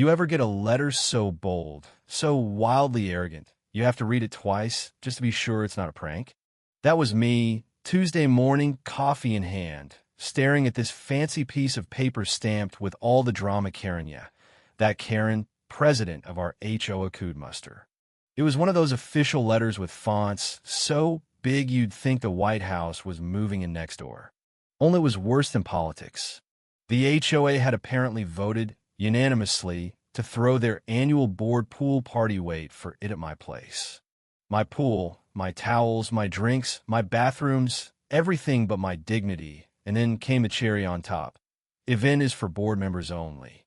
You ever get a letter so bold, so wildly arrogant, you have to read it twice just to be sure it's not a prank? That was me, Tuesday morning, coffee in hand, staring at this fancy piece of paper stamped with all the drama Karen, yeah. That Karen, president of our HOA muster. It was one of those official letters with fonts so big you'd think the White House was moving in next door. Only it was worse than politics. The HOA had apparently voted unanimously to throw their annual board pool party weight for it at my place. My pool, my towels, my drinks, my bathrooms, everything but my dignity, and then came a cherry on top. Event is for board members only.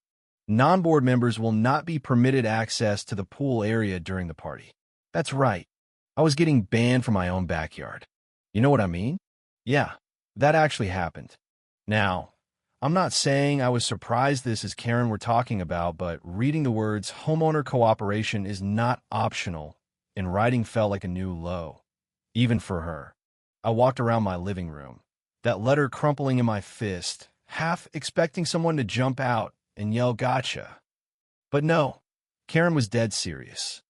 Non-board members will not be permitted access to the pool area during the party. That's right. I was getting banned from my own backyard. You know what I mean? Yeah, that actually happened. Now, I'm not saying I was surprised this is Karen we're talking about, but reading the words homeowner cooperation is not optional, and writing felt like a new low, even for her. I walked around my living room, that letter crumpling in my fist, half expecting someone to jump out and yell gotcha. But no, Karen was dead serious.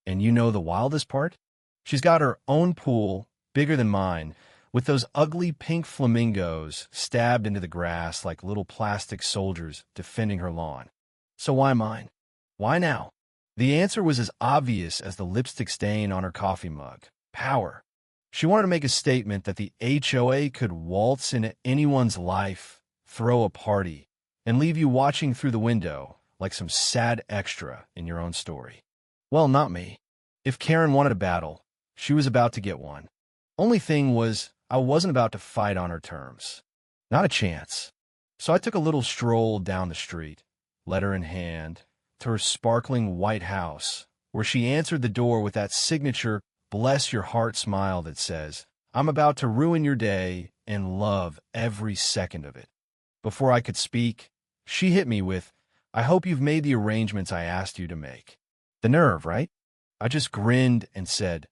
And you know the wildest part? She's got her own pool, bigger than mine, with those ugly pink flamingos stabbed into the grass like little plastic soldiers defending her lawn. So why mine? Why now? The answer was as obvious as the lipstick stain on her coffee mug. Power. She wanted to make a statement that the HOA could waltz into anyone's life, throw a party, and leave you watching through the window like some sad extra in your own story. Well, not me. If Karen wanted a battle, she was about to get one. Only thing was, I wasn't about to fight on her terms. Not a chance. So I took a little stroll down the street, letter in hand, to her sparkling white house, where she answered the door with that signature bless your heart smile that says, I'm about to ruin your day and love every second of it. Before I could speak, she hit me with, I hope you've made the arrangements I asked you to make. The nerve, right? I just grinned and said,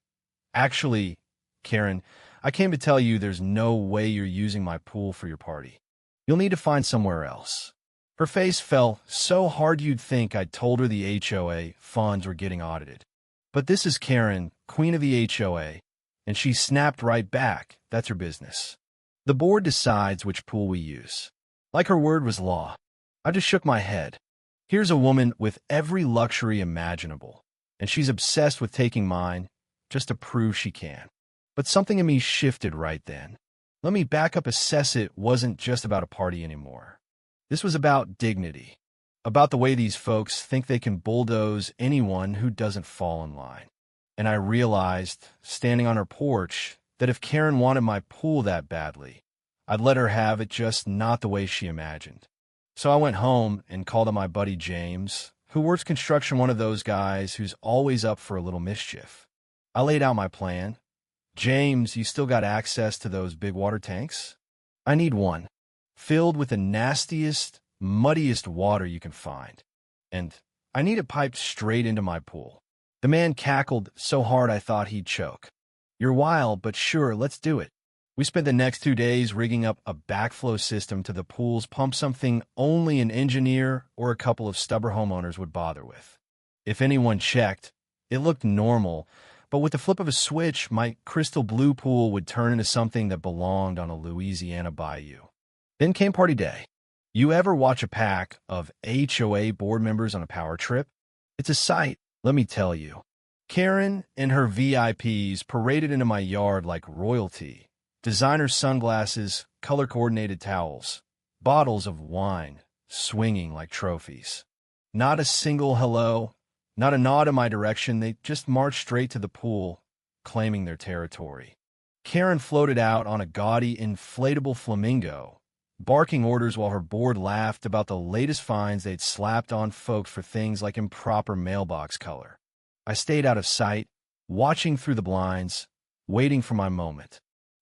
actually, Karen, I came to tell you there's no way you're using my pool for your party. You'll need to find somewhere else. Her face fell so hard you'd think I'd told her the HOA funds were getting audited. But this is Karen, queen of the HOA, and she snapped right back. That's her business. The board decides which pool we use. Like her word was law. I just shook my head. Here's a woman with every luxury imaginable, and she's obsessed with taking mine just to prove she can. But something in me shifted right then. Let me back up. Assess it wasn't just about a party anymore. This was about dignity, about the way these folks think they can bulldoze anyone who doesn't fall in line. And I realized, standing on her porch, that if Karen wanted my pool that badly, I'd let her have it, just not the way she imagined. So I went home and called on my buddy James, who works construction, one of those guys who's always up for a little mischief. I laid out my plan. James, you still got access to those big water tanks? I need one, filled with the nastiest, muddiest water you can find. And I need it piped straight into my pool. The man cackled so hard I thought he'd choke. You're wild, but sure, let's do it. We spent the next 2 days rigging up a backflow system to the pool's pump, something only an engineer or a couple of stubborn homeowners would bother with. If anyone checked, it looked normal, but with the flip of a switch, my crystal blue pool would turn into something that belonged on a Louisiana bayou. Then came party day. You ever watch a pack of HOA board members on a power trip? It's a sight, let me tell you. Karen and her VIPs paraded into my yard like royalty. Designer sunglasses, color-coordinated towels, bottles of wine, swinging like trophies. Not a single hello, not a nod in my direction. They just marched straight to the pool, claiming their territory. Karen floated out on a gaudy, inflatable flamingo, barking orders while her board laughed about the latest fines they'd slapped on folks for things like improper mailbox color. I stayed out of sight, watching through the blinds, waiting for my moment.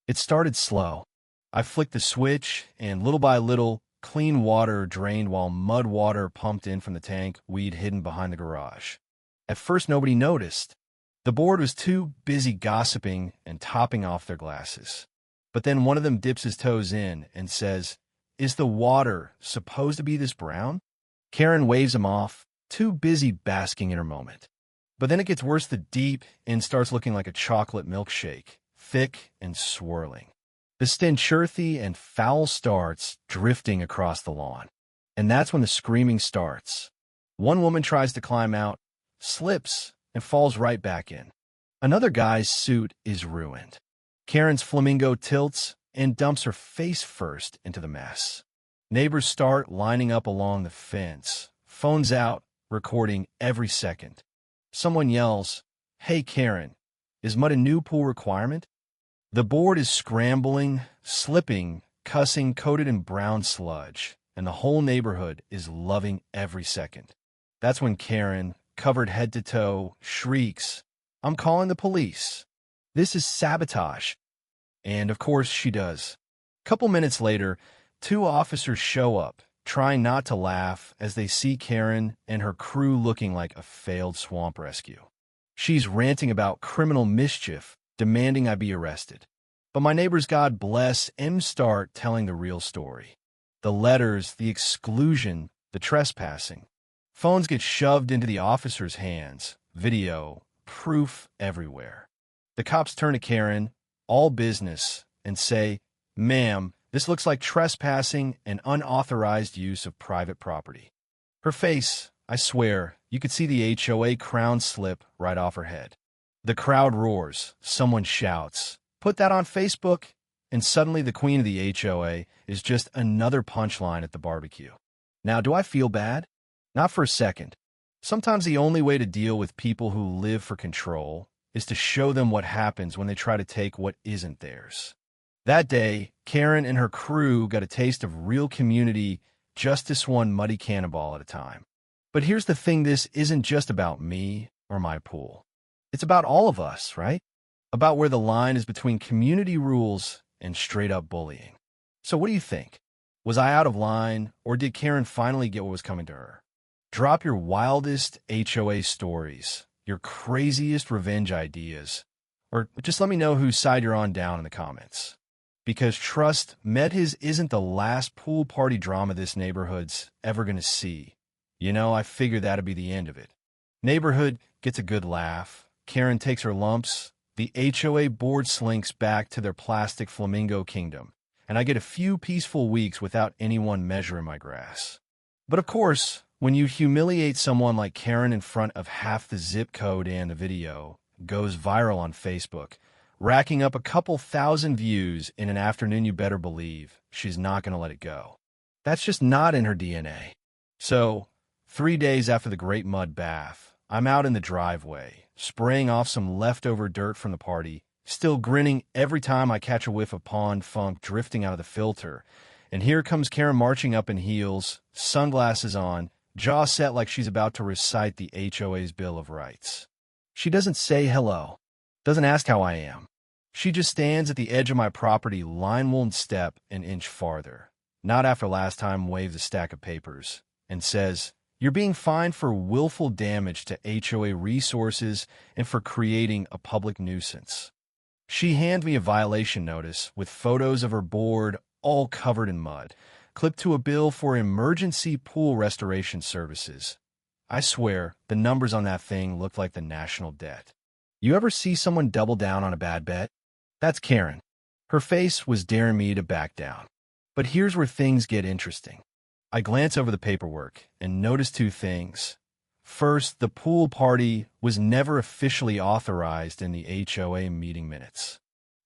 It started slow. I flicked the switch, and little by little, clean water drained while mud water pumped in from the tank we'd hidden behind the garage. At first, nobody noticed. The board was too busy gossiping and topping off their glasses. But then one of them dips his toes in and says, "Is the water supposed to be this brown?" Karen waves him off, too busy basking in her moment. But then it gets worse. The deep end starts looking like a chocolate milkshake, thick and swirling. The stench earthy and foul starts drifting across the lawn. And that's when the screaming starts. One woman tries to climb out, slips, and falls right back in. Another guy's suit is ruined. Karen's flamingo tilts and dumps her face first into the mess. Neighbors start lining up along the fence, phones out, recording every second. Someone yells, "Hey Karen, is mud a new pool requirement?" The board is scrambling, slipping, cussing, coated in brown sludge, and the whole neighborhood is loving every second. That's when Karen, covered head to toe, shrieks, "I'm calling the police. This is sabotage." And of course she does. A couple minutes later, two officers show up, trying not to laugh as they see Karen and her crew looking like a failed swamp rescue. She's ranting about criminal mischief, demanding I be arrested. But my neighbors, God bless, start telling the real story. The letters, the exclusion, the trespassing. Phones get shoved into the officers' hands, video, proof everywhere. The cops turn to Karen, all business, and say, "Ma'am, this looks like trespassing and unauthorized use of private property." Her face, I swear, you could see the HOA crown slip right off her head. The crowd roars, someone shouts, "Put that on Facebook," and suddenly the queen of the HOA is just another punchline at the barbecue. Now, do I feel bad? Not for a second. Sometimes the only way to deal with people who live for control is to show them what happens when they try to take what isn't theirs. That day, Karen and her crew got a taste of real community, justice one muddy cannonball at a time. But here's the thing, this isn't just about me or my pool. It's about all of us, right? About where the line is between community rules and straight-up bullying. So what do you think? Was I out of line, or did Karen finally get what was coming to her? Drop your wildest HOA stories, your craziest revenge ideas, or just let me know whose side you're on down in the comments. Because trust, Medhis isn't the last pool party drama this neighborhood's ever going to see. You know, I figured that'd be the end of it. Neighborhood gets a good laugh. Karen takes her lumps. The HOA board slinks back to their plastic flamingo kingdom, and I get a few peaceful weeks without anyone measuring my grass. But of course, when you humiliate someone like Karen in front of half the zip code and the video goes viral on Facebook, racking up a couple thousand views in an afternoon, you better believe she's not going to let it go. That's just not in her DNA. So, 3 days after the great mud bath, I'm out in the driveway, spraying off some leftover dirt from the party, still grinning every time I catch a whiff of pond funk drifting out of the filter. And here comes Karen marching up in heels, sunglasses on, jaw set like she's about to recite the HOA's Bill of Rights. She doesn't say hello, doesn't ask how I am. She just stands at the edge of my property, line won't step an inch farther, not after last time waves a stack of papers, and says, "You're being fined for willful damage to HOA resources and for creating a public nuisance." She handed me a violation notice with photos of her board all covered in mud, clipped to a bill for emergency pool restoration services. I swear, the numbers on that thing looked like the national debt. You ever see someone double down on a bad bet? That's Karen. Her face was daring me to back down. But here's where things get interesting. I glance over the paperwork and notice two things. First, the pool party was never officially authorized in the HOA meeting minutes.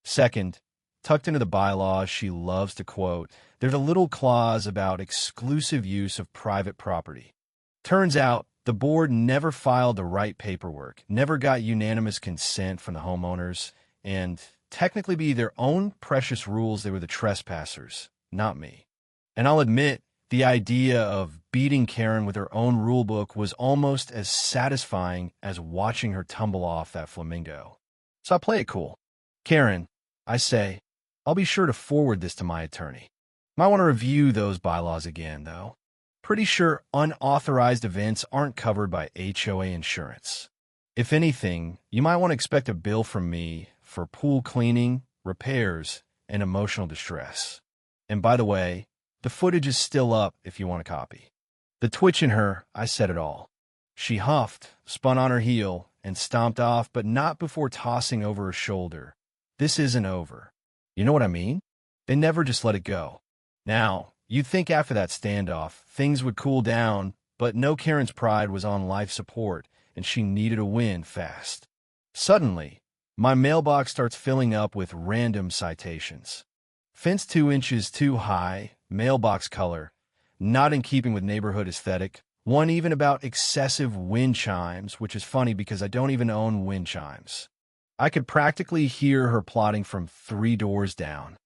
Second, tucked into the bylaws she loves to quote, there's a little clause about exclusive use of private property. Turns out, the board never filed the right paperwork, never got unanimous consent from the homeowners, and technically be their own precious rules, they were the trespassers, not me. And I'll admit, the idea of beating Karen with her own rulebook was almost as satisfying as watching her tumble off that flamingo. So I play it cool. "Karen," I say, "I'll be sure to forward this to my attorney. Might want to review those bylaws again, though. Pretty sure unauthorized events aren't covered by HOA insurance. If anything, you might want to expect a bill from me for pool cleaning, repairs, and emotional distress. And by the way, the footage is still up if you want a copy." The twitch in her, I said it all. She huffed, spun on her heel, and stomped off, but not before tossing over her shoulder. This isn't over. You know what I mean? They never just let it go. Now, you'd think after that standoff, things would cool down, but no, Karen's pride was on life support, and she needed a win fast. Suddenly, my mailbox starts filling up with random citations. Fence 2 inches too high, mailbox color, not in keeping with neighborhood aesthetic. One even about excessive wind chimes, which is funny because I don't even own wind chimes. I could practically hear her plotting from 3 doors down.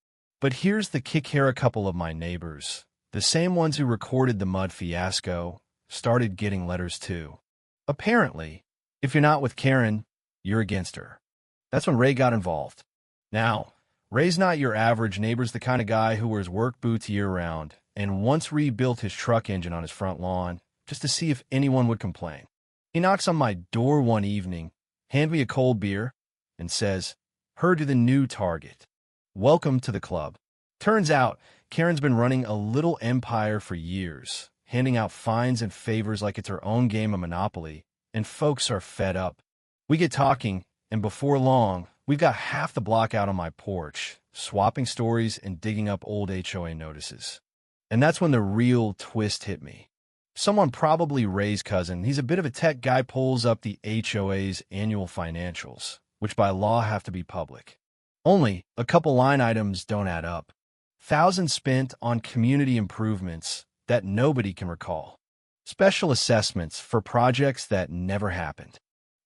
But here's the kick here: a couple of my neighbors, the same ones who recorded the mud fiasco, started getting letters too. Apparently, if you're not with Karen, you're against her. That's when Ray got involved. Now, Ray's not your average neighbor's the kind of guy who wears work boots year-round and once rebuilt his truck engine on his front lawn just to see if anyone would complain. He knocks on my door one evening, hands me a cold beer, and says, "Heard you're the new target. Welcome to the club." Turns out, Karen's been running a little empire for years, handing out fines and favors like it's her own game of Monopoly, and folks are fed up. We get talking, and before long, we've got half the block out on my porch, swapping stories and digging up old HOA notices. And that's when the real twist hit me. Someone, probably Ray's cousin, he's a bit of a tech guy, pulls up the HOA's annual financials, which by law have to be public. Only a couple line items don't add up. Thousands spent on community improvements that nobody can recall. Special assessments for projects that never happened.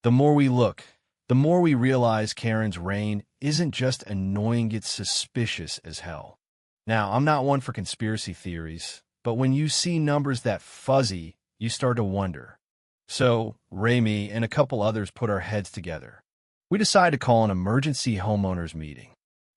The more we look, the more we realize Karen's reign isn't just annoying, it's suspicious as hell. Now, I'm not one for conspiracy theories, but when you see numbers that fuzzy, you start to wonder. So, Ramy and a couple others put our heads together. We decided to call an emergency homeowners meeting.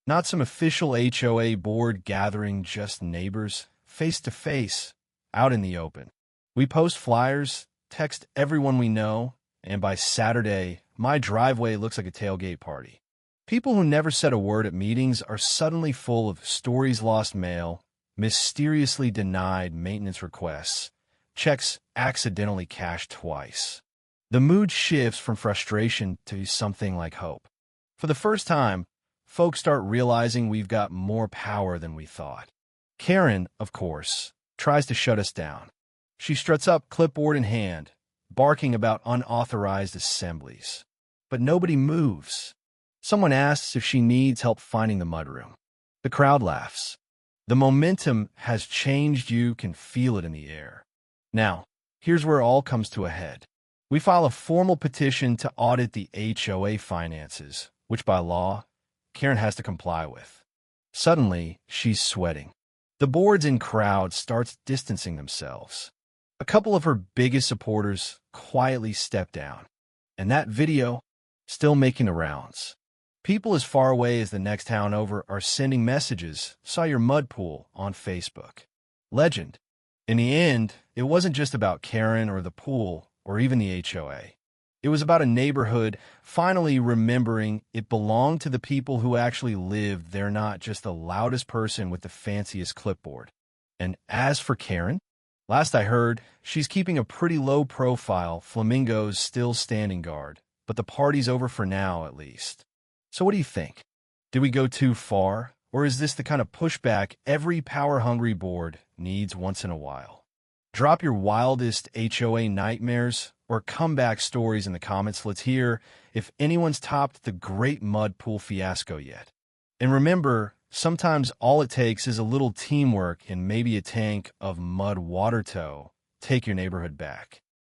Not some official HOA board gathering, just neighbors, face to face, out in the open. We post flyers, text everyone we know, and by Saturday, my driveway looks like a tailgate party. People who never said a word at meetings are suddenly full of stories, lost mail, mysteriously denied maintenance requests, checks accidentally cashed twice. The mood shifts from frustration to something like hope. For the first time, folks start realizing we've got more power than we thought. Karen, of course, tries to shut us down. She struts up, clipboard in hand, barking about unauthorized assemblies. But nobody moves. Someone asks if she needs help finding the mudroom. The crowd laughs. The momentum has changed. You can feel it in the air. Now, here's where it all comes to a head. We file a formal petition to audit the HOA finances, which by law, Karen has to comply with. Suddenly, she's sweating. The boards and crowd starts distancing themselves. A couple of her biggest supporters quietly step down. And that video, still making the rounds. People as far away as the next town over are sending messages, "Saw your mud pool" on Facebook. Legend. In the end, it wasn't just about Karen or the pool or even the HOA. It was about a neighborhood finally remembering it belonged to the people who actually lived there, not just the loudest person with the fanciest clipboard. And as for Karen, last I heard, she's keeping a pretty low profile, flamingos still standing guard, but the party's over for now at least. So what do you think? Did we go too far? Or is this the kind of pushback every power-hungry board needs once in a while? Drop your wildest HOA nightmares or comeback stories in the comments. Let's hear if anyone's topped the great mud pool fiasco yet. And remember, sometimes all it takes is a little teamwork and maybe a tank of mud water tow. Take your neighborhood back.